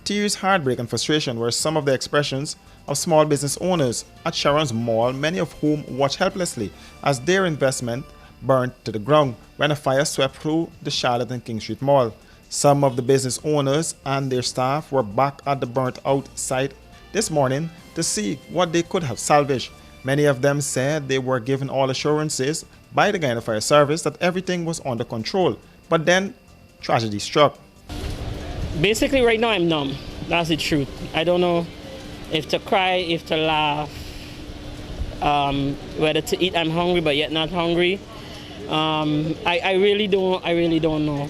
Tears, heartbreak, and frustration were some of the expressions of small business owners at Sharon's mall, many of whom watched helplessly as their investment burned to the ground when a fire swept through the Charlotte and King Street Mall. Some of the business owners and their staff were back at the burnt out site this morning to see what they could have salvaged. Many of them said they were given all assurances by the Guyana Fire Service that everything was under control, but then tragedy struck. Basically, right now I'm numb. That's the truth. I don't know if to cry, if to laugh, whether to eat. I'm hungry, but yet not hungry. I really don't know.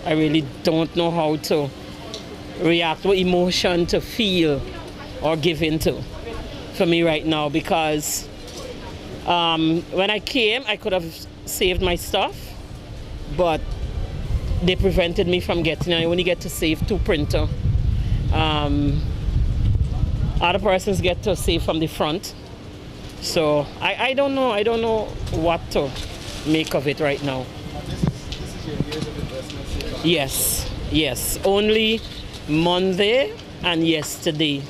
I really don't know how to react, what emotion to feel or give into for me right now, because when I came, I could have saved my stuff, but they prevented me from getting. I only get to save 2 printers. Other persons get to save from the front. So I don't know. I don't know what to make of it right now. This is your years of investment? Yes. Only Monday and yesterday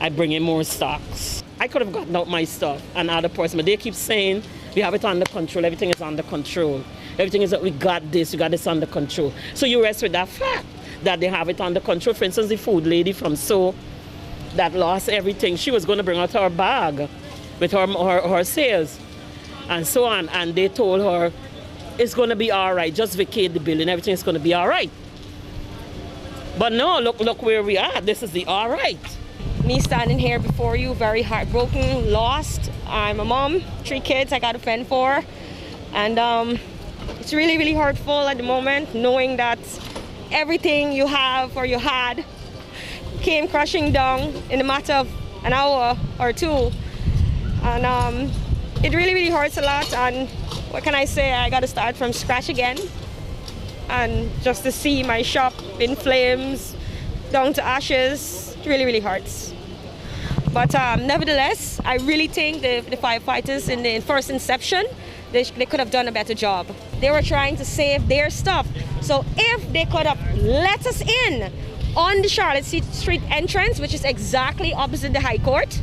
I bring in more stocks. I could have gotten out my stuff and other person, but they keep saying we have it under control. Everything is under control. Everything is that we got this under control. So you rest with that fact that they have it under control. For instance, the food lady from So that lost everything. She was going to bring out her bag with her sales and so on. And they told her it's going to be all right. Just vacate the building. Everything is going to be all right. But no, look where we are. This is the all right. Me standing here before you, very heartbroken, lost. I'm a mom, 3 kids I got to fend for. And it's really, really hurtful at the moment, knowing that everything you have or you had came crashing down in a matter of an hour or 2. And it really, really hurts a lot. And what can I say? I got to start from scratch again. And just to see my shop in flames, down to ashes, it really, really hurts. But nevertheless, I really think the firefighters in the first inception, they could have done a better job. They were trying to save their stuff. So if they could have let us in on the Charlotte Street entrance, which is exactly opposite the High Court,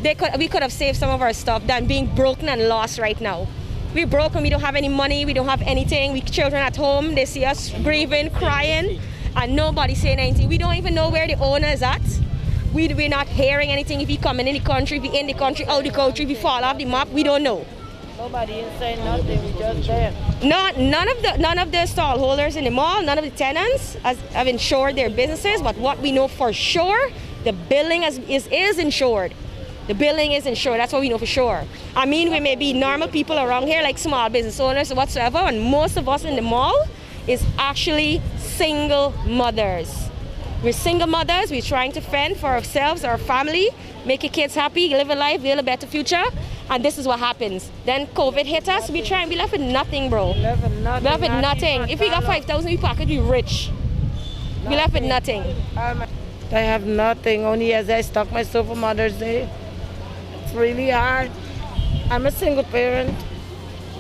we could have saved some of our stuff than being broken and lost right now. We're broken, we don't have any money, we don't have anything. We children at home, they see us grieving, crying, and nobody saying anything. We don't even know where the owner is at. We're not hearing anything. If he come in the country, if he in the country, out the country, if he fall off the map, we don't know. Nobody is saying nothing, we just there. None of the stall holders in the mall, none of the tenants have insured their businesses, but what we know for sure, the building is insured. The building is insured, that's what we know for sure. I mean, we may be normal people around here, like small business owners or whatsoever, and most of us in the mall is actually single mothers. We're single mothers, we're trying to fend for ourselves, our family, make your kids happy, live a life, build a better future, and this is what happens. Then COVID hit us, we left with nothing, bro. We left with nothing. If we got 5,000 in pocket, we rich. We left with nothing. I have nothing, only as I stock myself for Mother's Day. It's really hard. I'm a single parent.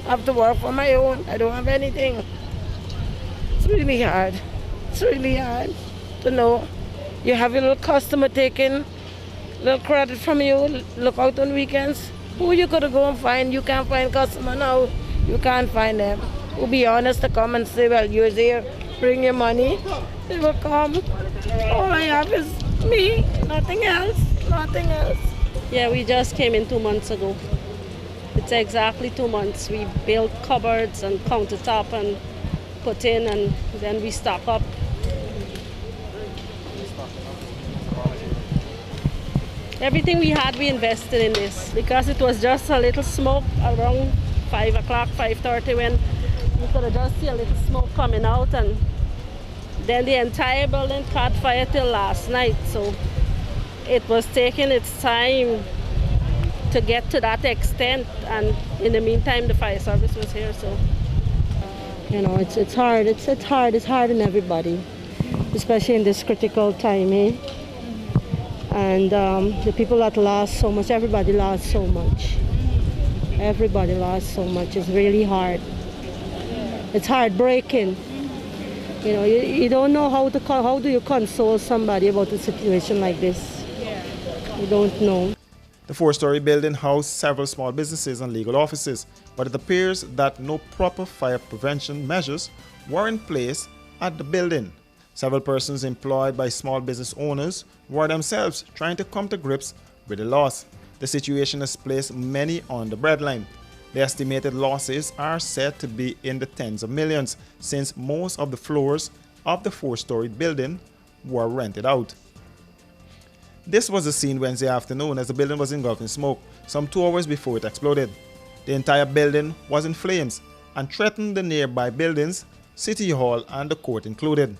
I have to work for my own. I don't have anything. It's really hard. It's really hard to know you have your little customer taking little credit from you, look out on weekends. Who you gotta go and find? You can't find customer now. You can't find them. We'll be honest to come and say, well, you're there, bring your money. They will come. All I have is me, nothing else, nothing else. Yeah, we just came in 2 months ago. It's exactly 2 months. We built cupboards and countertop and put in, and then we stock up. Everything we had, we invested in this because it was just a little smoke around 5 o'clock, 5:30 when we could have just see a little smoke coming out, and then the entire building caught fire till last night. So it was taking its time to get to that extent, and in the meantime the fire service was here. So you know, it's hard. It's hard on everybody, especially in this critical time, eh? And the people that lost so much, everybody lost so much. Everybody lost so much. It's really hard. It's heartbreaking. You know, you don't know how do you console somebody about a situation like this. You don't know. The four-story building housed several small businesses and legal offices, but it appears that no proper fire prevention measures were in place at the building. Several persons employed by small business owners were themselves trying to come to grips with the loss. The situation has placed many on the breadline. The estimated losses are said to be in the tens of millions, since most of the floors of the four-story building were rented out. This was the scene Wednesday afternoon as the building was engulfed in smoke, some 2 hours before it exploded. The entire building was in flames and threatened the nearby buildings, City Hall and the court included.